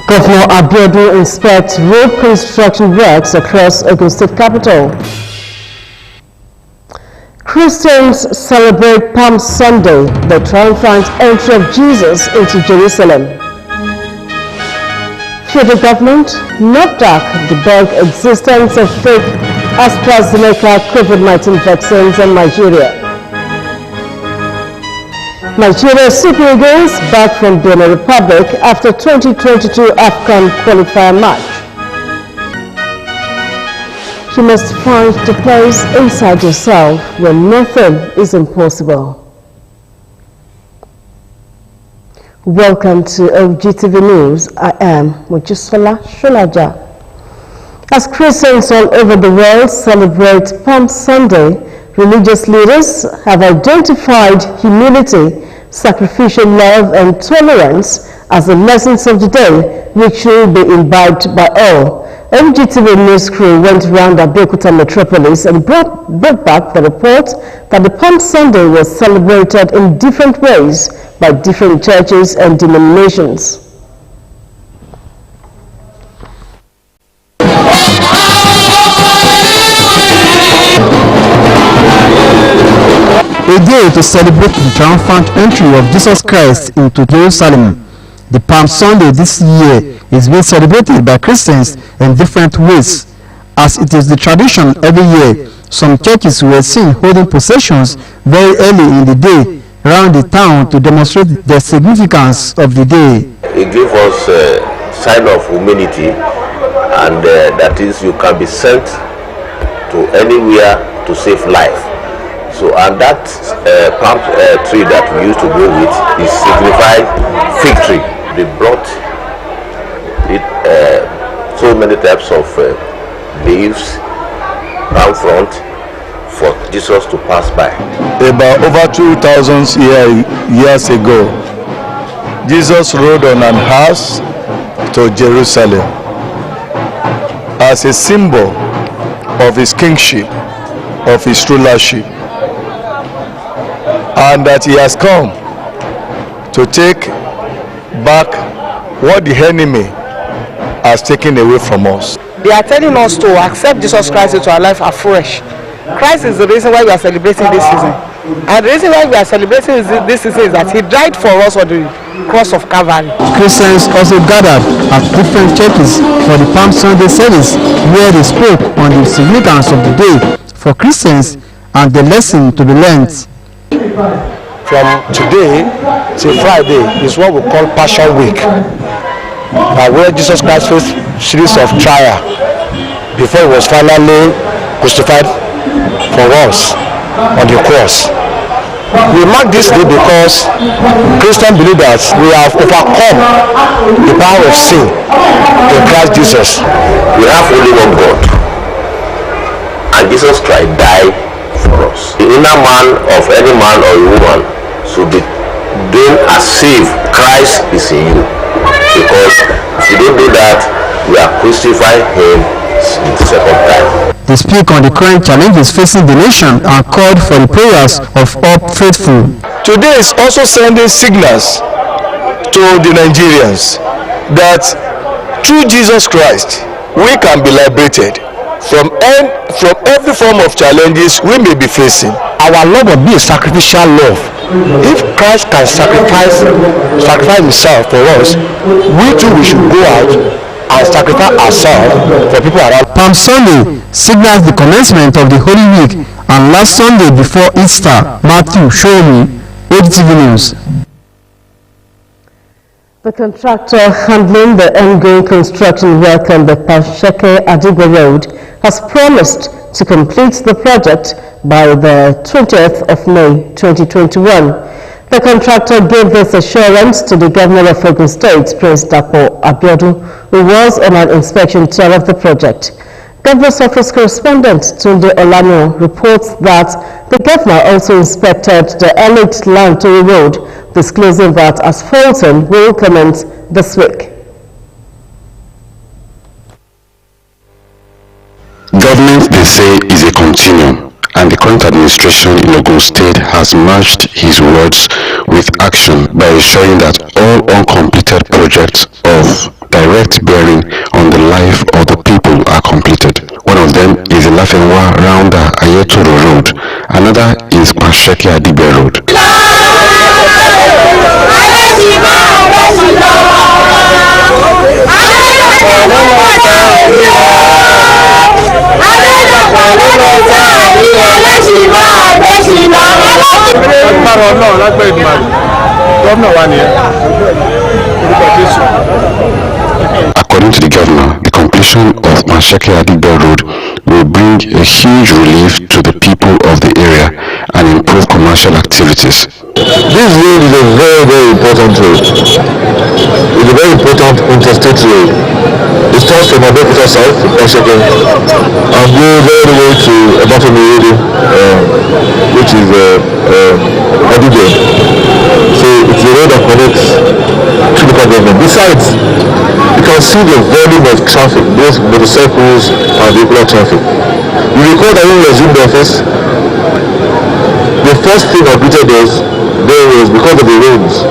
Governor Abiodun inspects road construction works across Ogun State capital. Christians celebrate Palm Sunday, the triumphant entry of Jesus into Jerusalem. Federal government, NAFDAC, debunk existence of fake AstraZeneca COVID-19 vaccines in Nigeria. Nigeria Super Eagles back from Benin Republic after 2022 AFCON qualifier match. You must find the place inside yourself where nothing is impossible. Welcome to OGTV News. I am Mojisola Sholaja. As Christians all over the world celebrate Palm Sunday, religious leaders have identified humility, sacrificial love, and tolerance as the lessons of the day, which should be imbibed by all. OGTV News crew went around Abeokuta metropolis and brought back the report that the Palm Sunday was celebrated in different ways by different churches and denominations. A day to celebrate the triumphant entry of Jesus Christ into Jerusalem. The Palm Sunday this year is being celebrated by Christians in different ways. As it is the tradition every year, some churches were seen holding processions very early in the day around the town to demonstrate the significance of the day. It gives us a sign of humility, and that is, you can be sent to anywhere to save life. So, and that palm tree that we used to go with is signified victory. They brought it, so many types of leaves down front for Jesus to pass by. About over 2,000 years ago, Jesus rode on an horse to Jerusalem as a symbol of his kingship, of his rulership, and that he has come to take back what the enemy has taken away from us. They are telling us to accept Jesus Christ into our life afresh. Christ is the reason why we are celebrating this season. And the reason why we are celebrating this season is that he died for us on the cross of Calvary. Christians also gathered at different churches for the Palm Sunday service, where they spoke on the significance of the day for Christians and the lesson to be learned. From today till Friday is what we call Passion Week, where Jesus Christ faced a series of trials before he was finally crucified for us on the cross. We mark this day because Christian believers, we have overcome the power of sin in Christ Jesus. We have only one God, and Jesus Christ died for us. The inner man of any man or woman should be doing as if Christ is in you, because if you don't do that, we are crucifying him the second time. They speak on the current challenges facing the nation and called for the prayers of all faithful. Today is also sending signals to the Nigerians that through Jesus Christ we can be liberated from every form of challenges we may be facing. Our love will be a sacrificial love. If Christ can sacrifice himself for us, we too should go out and sacrifice ourselves for people around. Palm Sunday signals the commencement of the Holy Week, and last Sunday before Easter. Matthew Shomi, OGTV News. The contractor handling the ongoing construction work on the Pasheke Adigbo Road has promised to complete the project by the 20th of May 2021. The contractor gave this assurance to the Governor of Ogun State, Prince Dapo Abiodun, who was on an inspection tour of the project. Governor's Office correspondent Tunde Olaniyan reports that the governor also inspected the Elite Lantori Road, disclosing that asphalting will commence this week. Government, they say, is a continuum, and the current administration in Ogun State has matched his words with action by ensuring that all uncompleted projects of direct bearing on the life of the people are completed. One of them is the Lafenwa Rounder Ayetoro Road. Another is Kwasheke Adibe Road. According to the governor, the completion of Kwasheke Adibe Road will bring a huge relief to the people of the area and improve commercial activities. This road is a very, very important road. It's a very important interstate road. It starts from Abeokuta South, Kwasheke, and goes all the way to Abatomiri, which is Adibe. So it's a road that connects to local government. Besides, you can see the volume of traffic, both motorcycles and vehicular traffic. You recall that when we resumed the office, the first thing I greeted us there was because of the rains.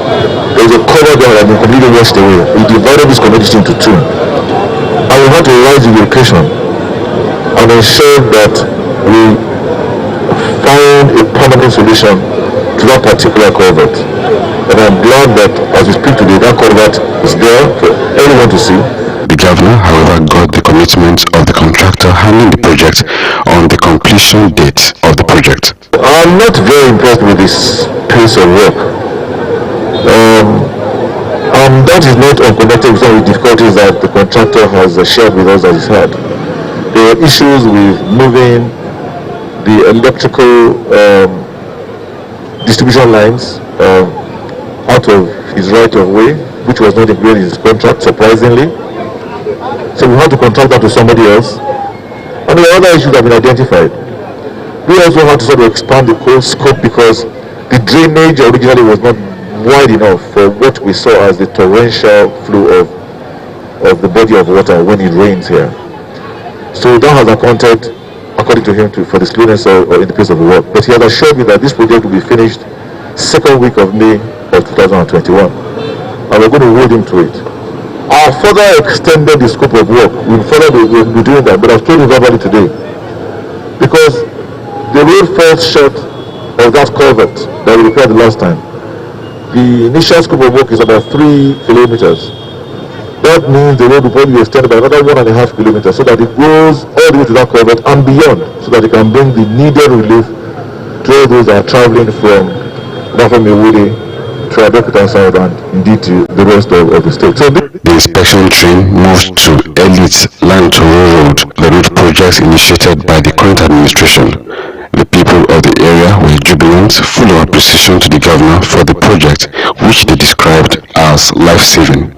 There was a cover that had been completely washed away. We divided this community into two. And we had to rise the location and ensure that we found a permanent solution to that particular culvert. And I'm glad that as we speak today, that culvert is there for everyone to see. The governor, however, got the commitment of the contractor handling the project on the completion date of the project. I'm not very impressed with this pace of work. And that is not unconnected with some of the difficulties that the contractor has shared with us that he's had. There are issues with moving the electrical distribution lines out of his right of way, which was not included in his contract, surprisingly. So we had to contract that to somebody else. And there are other issues that have been identified. We also had to sort of expand the whole scope because the drainage originally was not wide enough for what we saw as the torrential flow of the body of water when it rains here. So that has accounted, according to him, for the slowness or in the pace of the work. But he has assured me that this project will be finished second week of May of 2021. And we're going to hold him to it. I further extended the scope of work. We'll be doing that, but I've told you verbally today. Because the road falls short of that culvert that we repaired the last time. The initial scope of work is about 3 kilometers. That means the road will probably be extended by another 1.5 kilometers so that it goes all the way to that culvert and beyond, so that it can bring the needed relief to all those that are traveling from Iwuri to Abeokuta South and indeed to the rest of the state. So the inspection train moved to Elite Lantori Road, the road projects initiated by the current administration. The people of the area were jubilant, full of appreciation to the governor for the project, which they described as life-saving.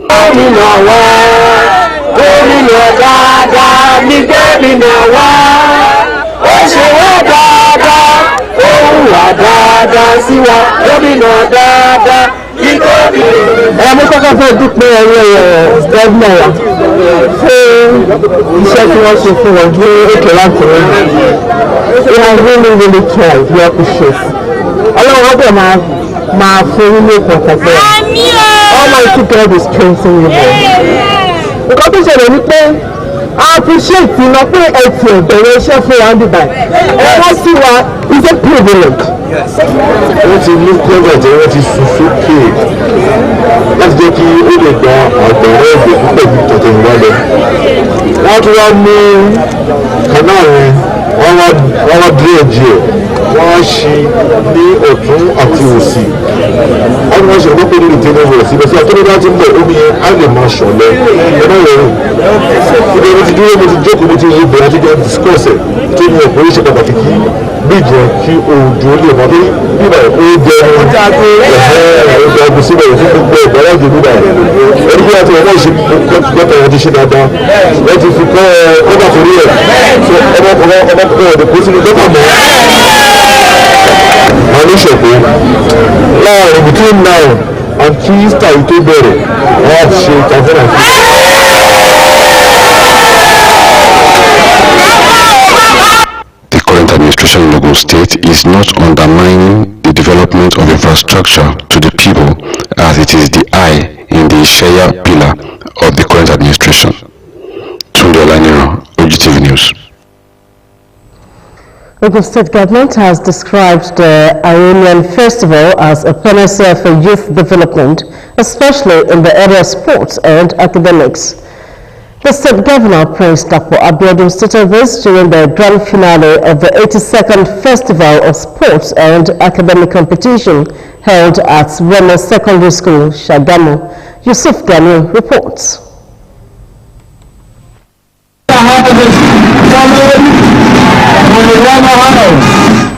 Mo kọ́kọ́ fẹ́ dúpẹ́ gọ́ọ̀nà wa fún iṣẹ́ tí wọ́n ṣe fún wọn ní ètò láti rẹ̀. We have really tried, we appreciate. Ọlọ́run ọ̀dọ̀ máa fún ní ìpọ̀kọ̀pọ̀. Almighty God is strengthening you. Nǹkan tó ṣẹlẹ̀ ni pé I appreciate iná pé ẹ ti ẹ̀bẹ̀rẹ̀ iṣẹ́ fún wa níbà. Ẹ wá sí wa is a privilege. Wọ́n ti mú kọ́ńtà wọ́n ti sùn sókè láti jẹ́ kí ó lè gba àgbẹ̀rẹ̀ ẹ̀gbẹ̀ púpọ̀ ju tọ̀tẹ̀ ìwá lọ. Wọ́n tún wá mú kanáà yẹn, wọ́n wá dúró ẹ̀jì ẹ̀ wọ́n á ṣe ní ọ̀tún àti òsì wọ́n máa ṣe ọlọ́pẹ́ nínú tẹ́lẹ̀ rẹ̀ síbẹ̀ sí àtọ́nudá ti ń bọ̀ omi yẹn á lè máa ṣọ̀lẹ̀ ẹ̀rọ ìrọ̀rùn ìgbà mo ti dúró mo ti jókòó mo ti rí ìbẹ̀rẹ̀ àti jẹ́ discourse ẹ̀ tó ní ọ̀pọ̀ oríṣi pàtàkì kí bíjì yẹn kí òòjò lè mọ́ bí bíbà ó jẹ ọjọ́ ọgbọ̀n síbẹ̀ yẹn fún gbogbo ẹ̀gbọ́n láti bíbà yẹn ẹni bí wọ́n ti wọ́n náà ṣe gbọ́tọ̀ wọn ti ṣe dáadáa wọ́n ti fi kọ́ ọgbà torí ẹ̀ ọmọkùnrin ọ̀dọ̀ kó sínú gbọ́tọ̀ mọ́ wọn ní ṣẹ̀kọ́ láàrin between now and kí Easter yìí tó bẹ̀rẹ̀ wọ́n á ti ṣe kàfẹ́rà fún The current administration in Ogun State is not undermining the development of infrastructure to the people, as it is the eye in the Shaya pillar of the current administration. Tunde Olaniro, OGTV News. Ogun State government has described the Ionian Festival as a panacea for youth development, especially in the area of sports and academics. The state governor, Prince Dapo Abiodun, stated this during the grand finale of the 82nd Festival of Sports and Academic Competition held at Remo Secondary School, Shagamu. Yusuf Gani reports.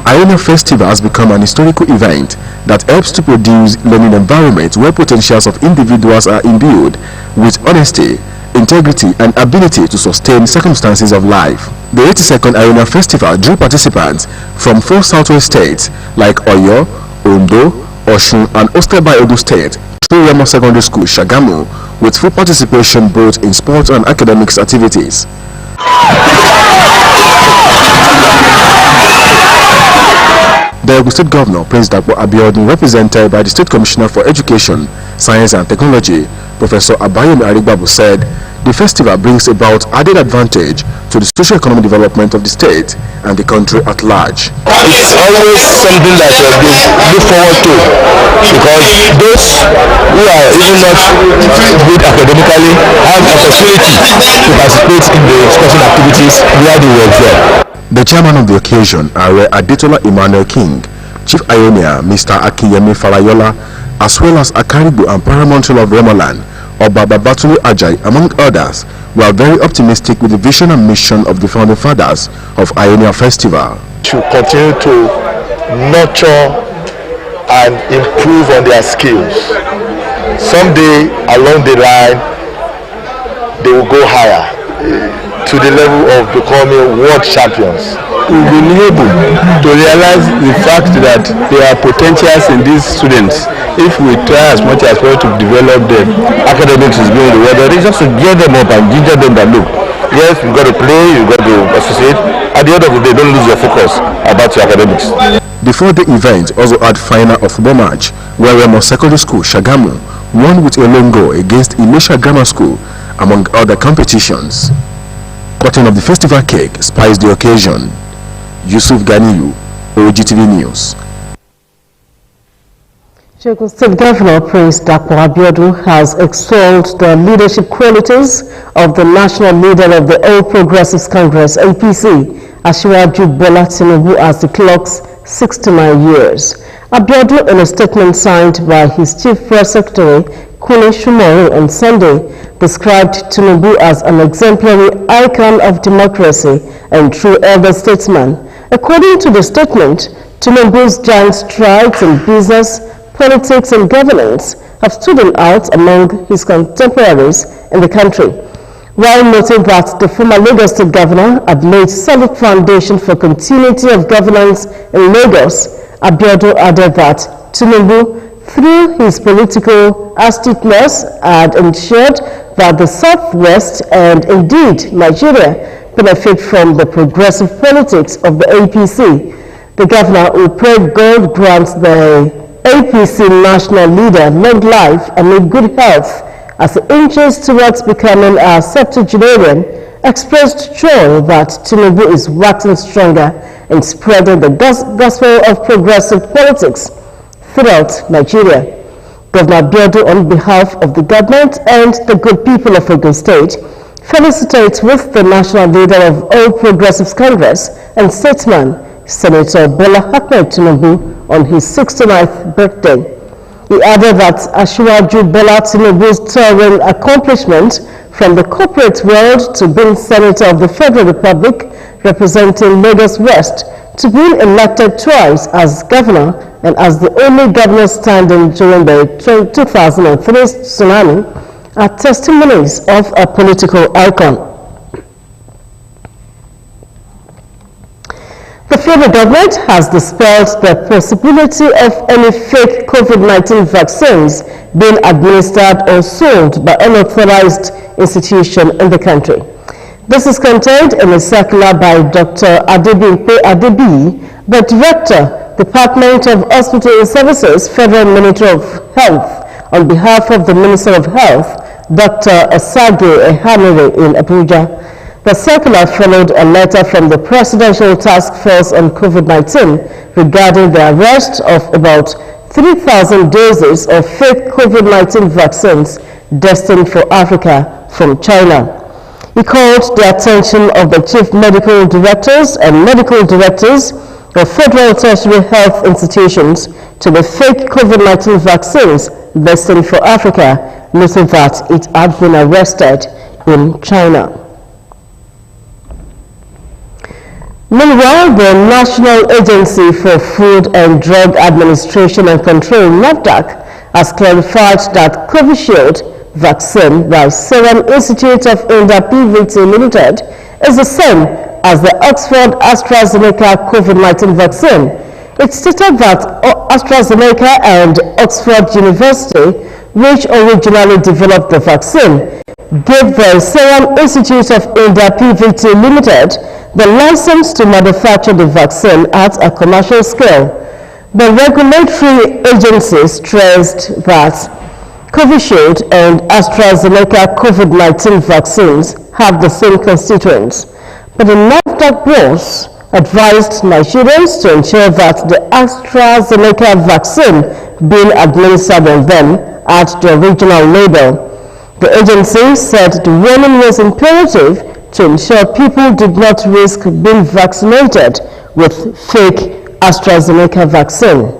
Ionia Festival has become an historical event that helps to produce learning environments where potentials of individuals are imbued with honesty, integrity and ability to sustain circumstances of life. The 82nd Ionia Festival drew participants from 4 southwest states like Oyo, Ondo, Osun and hosted by Edo State through Remo Secondary School, Shagamu, with full participation both in sports and academics activities. The Ogun State Governor, Prince Dapo Abiodun, represented by the State Commissioner for Education, Science and Technology, Professor Abayomi Arigbabu, said the festival brings about added advantage to the socio-economic development of the state and the country at large. It's always something that we look forward to, because those who are even not good academically have the opportunity to participate in the discussion activities where they were there. The chairman of the occasion, Are Adetola Emmanuel King, Chief Ionia, Mr. Akiyemi Falayola, as well as Akaribu and Paramount of Remoland, Oba Babatulu Ajay, among others, were very optimistic with the vision and mission of the founding fathers of Ionia Festival. To continue to nurture and improve on their skills. Someday along the line, they will go higher to the level of becoming world champions. We've been able to realize the fact that there are potentials in these students if we try as much as possible to develop them. Academics is being the word, just to gear them up and ginger them that look, yes, you've got to play, you've got to associate. At the end of the day, don't lose your focus about your academics. Before the event also had final of football match where Remo Secondary School, Shagamu, won with a lone goal against Ilesha Grammar School, among other competitions. Cutting of the festival cake spiced the occasion. Yusuf Ganiyu, OGTV News. Ogun State Governor Prince Dapo Abiodun has extolled the leadership qualities of the national leader of the All Progressives Congress, APC, Asiwaju Bola Tinubu, as the clock's 69 years. Abiodun, in a statement signed by his Chief Press Secretary, Kune Shumoru, on Sunday, described Tinubu as an exemplary icon of democracy and true elder statesman. According to the statement, Tinubu's giant strides in business, politics and governance have stood him out among his contemporaries in the country. While noting that the former Lagos State Governor had laid solid foundation for continuity of governance in Lagos, Abiodun added that Tinubu, through his political astuteness, had ensured that the Southwest and indeed Nigeria benefit from the progressive politics of the APC. The governor, who prayed God grants the APC national leader long life and good health as he inches towards becoming a septuagenarian, expressed joy that Tinubu is waxing stronger in spreading the gospel of progressive politics throughout Nigeria. Governor Abiodun, on behalf of the government and the good people of Ogun State, felicitates with the national leader of All Progressives Congress and statesman, Senator Bola Ahmed Tinubu on his 69th birthday. He added that Asiwaju Bola Tinubu's towering accomplishment from the corporate world to being Senator of the Federal Republic representing Lagos West, to being elected twice as governor and as the only governor standing during the 2003 tsunami are testimonies of a political icon. The federal government has dispelled the possibility of any fake COVID-19 vaccines being administered or sold by unauthorized institution in the country. This is contained in a circular by Dr. Adebimpe Adebi, the Director, Department of Hospital Services, Federal Ministry of Health, on behalf of the Minister of Health, Dr. Asage Ehanire in Abuja. The circular followed a letter from the Presidential Task Force on COVID-19 regarding the arrest of about 3,000 doses of fake COVID-19 vaccines destined for Africa from China. He called the attention of the Chief Medical Directors and Medical Directors of Federal Tertiary Health Institutions to the fake COVID-19 vaccines destined for Africa, noting that it had been arrested in China. Meanwhile, the National Agency for Food and Drug Administration and Control, NAFDAC, has clarified that Covishield vaccine by Serum Institute of India PVT Limited is the same as the Oxford AstraZeneca COVID-19 vaccine. It stated that AstraZeneca and Oxford University, which originally developed the vaccine, gave the Serum Institute of India PVT Limited the license to manufacture the vaccine at a commercial scale. The regulatory agency stressed that Covishield and AstraZeneca COVID-19 vaccines have the same constituents, but the NAFDAC boss advised Nigerians to ensure that the AstraZeneca vaccine being administered on them at the original label. The agency said the warning was imperative to ensure people did not risk being vaccinated with fake AstraZeneca vaccine.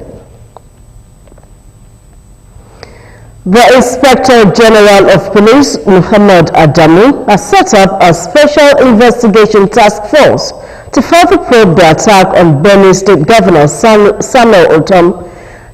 The Inspector General of Police, Muhammad Adamu, has set up a special investigation task force to further probe the attack on Benue State Governor Samuel Ortom.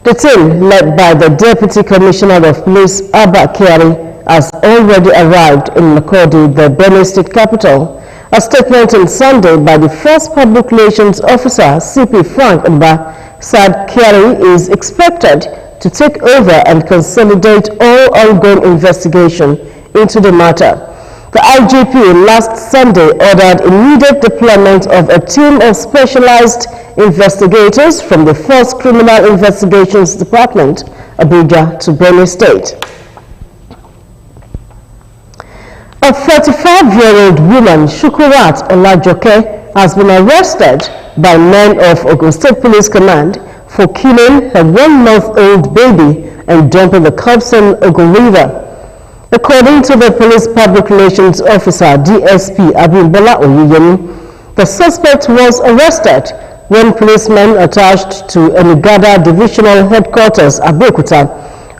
The team, led by the Deputy Commissioner of Police, Abba Kyari, has already arrived in Makurdi, the Benue State capital. A statement on Sunday by the First Public Relations Officer, CP Frank Mba, said Kyari is expected to take over and consolidate all ongoing investigation into the matter. The IGP last Sunday ordered immediate deployment of a team of specialized investigators from the First Criminal Investigations Department, Abuja, to Benue State. A 35-year-old woman, Shukurat Olajoke, has been arrested by men of Ogun State Police Command for killing her 1-month-old baby and dumping the corpse in Ogun River. According to the Police Public Relations Officer, DSP Abimbola Oyeyemi, the suspect was arrested when policemen attached to Enigada Divisional Headquarters, Abeokuta,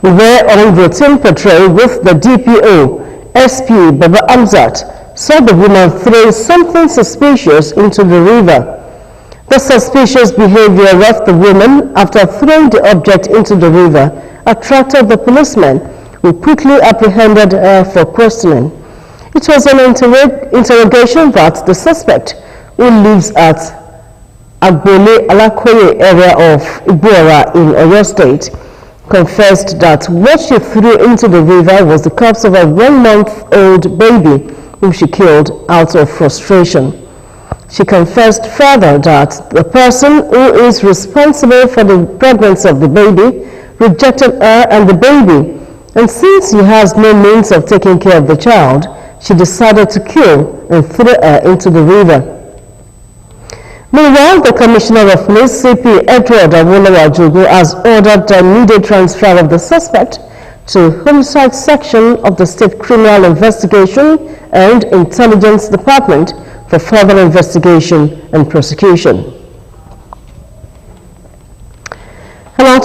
were on routine patrol with the DPO, SP Baba Amzat, saw the woman throw something suspicious into the river. The suspicious behavior of the woman after throwing the object into the river attracted the policemen, who quickly apprehended her for questioning. It was an interrogation that the suspect, who lives at Agbole Alakoye area of Ibuora in Oyo State, confessed that what she threw into the river was the corpse of a 1-month-old baby whom she killed out of frustration. She confessed further that the person who is responsible for the pregnancy of the baby rejected her and the baby, and since he has no means of taking care of the child, she decided to kill and throw her into the river. Meanwhile, the Commissioner of Police, CP Edward Awolowo has ordered the immediate transfer of the suspect to Homicide Section of the State Criminal Investigation and Intelligence Department for further investigation and prosecution.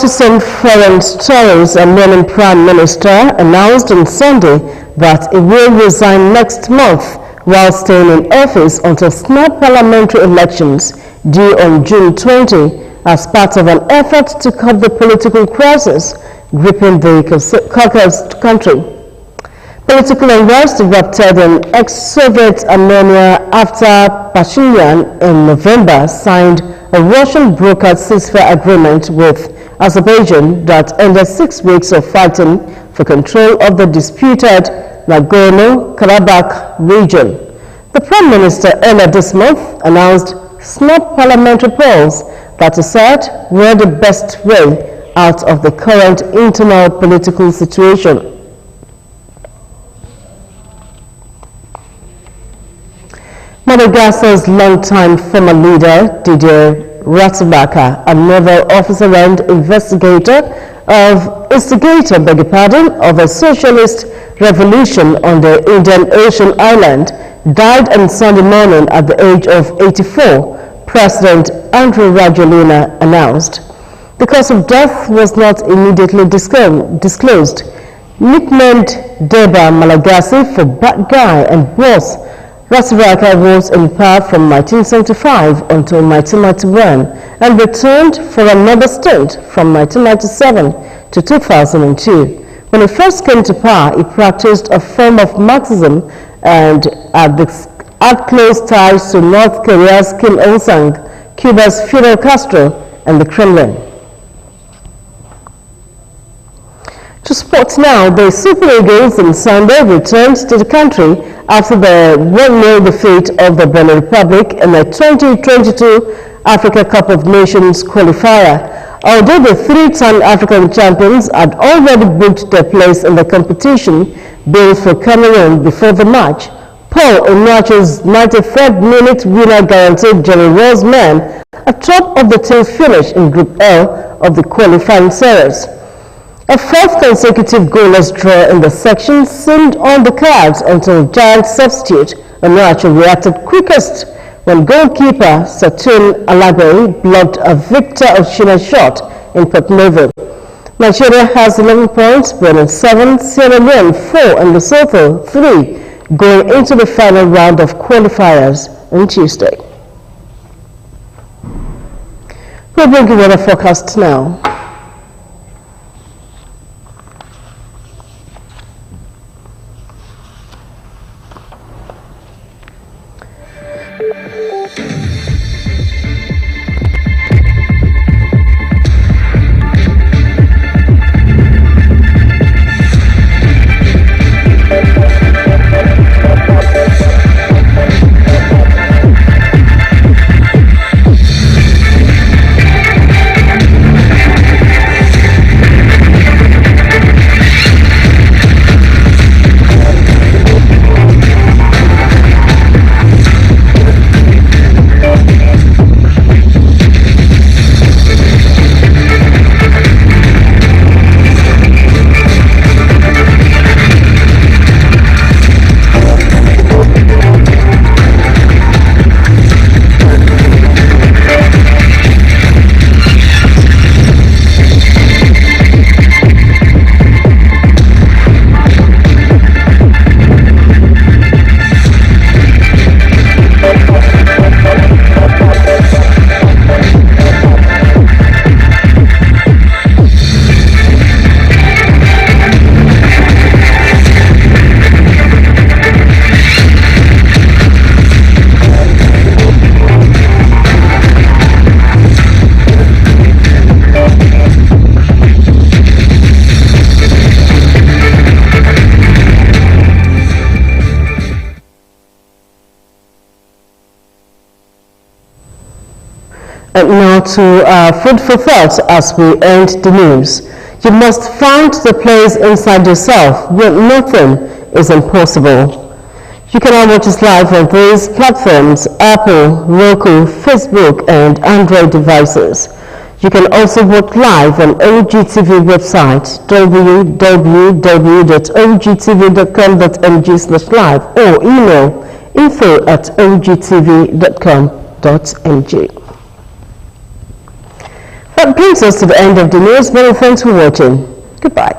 to some foreign stories, Armenian Prime Minister announced on Sunday that he will resign next month while staying in office until snap parliamentary elections due on June 20 as part of an effort to curb the political crisis gripping the Caucasus country. Political unrest erupted in ex-Soviet Armenia after Pashinyan in November signed a Russian-brokered ceasefire agreement with Azerbaijan that ended 6 weeks of fighting for control of the disputed Nagorno-Karabakh region. The Prime Minister earlier this month announced snap parliamentary polls that he said were the best way out of the current internal political situation. Madagascar's longtime former leader, Didier Ratibaka, a naval officer and instigator of a socialist revolution on the Indian Ocean island, died on Sunday morning at the age of 84, President Andry Rajoelina announced. The cause of death was not immediately disclosed. Nicknamed Deba Malagasy for bad guy and boss, Ratibaka was in power from 1975 until 1991 and returned for another stint from 1997 to 2002. When he first came to power, he practiced a form of Marxism and had close ties to North Korea's Kim Il-sung, Cuba's Fidel Castro, and the Kremlin. To sports now, the Super Eagles on Sunday returned to the country after the 1-0 defeat of the Benin Republic in the 2022 Africa Cup of Nations qualifier. Although the 3-time African champions had already booked their place in the competition built for Cameroon before the match, Paul Onuachu's 93rd minute winner guaranteed Jerry Rose's men atop of the team finish in Group L of the qualifying series. A fourth consecutive goalless draw in the section seemed on the cards until giant substitute Onuachu reacted quickest when goalkeeper Saturn Alagbe blocked a Victor Oshina shot in Port Novo. Nigeria has 11 points, Benin 7, Sierra Leone 4, and Lesotho 3, going into the final round of qualifiers on Tuesday. We'll bring you weather forecast now. And now to food for thought as we end the news. You must find the place inside yourself where nothing is impossible. You can now watch us live on these platforms: Apple, Roku, Facebook, and Android devices. You can also watch live on OGTV website www.ogtv.com.ng/live or email info@ogtv.com.ng. That brings us to the end of the news. Many thanks for watching. Goodbye.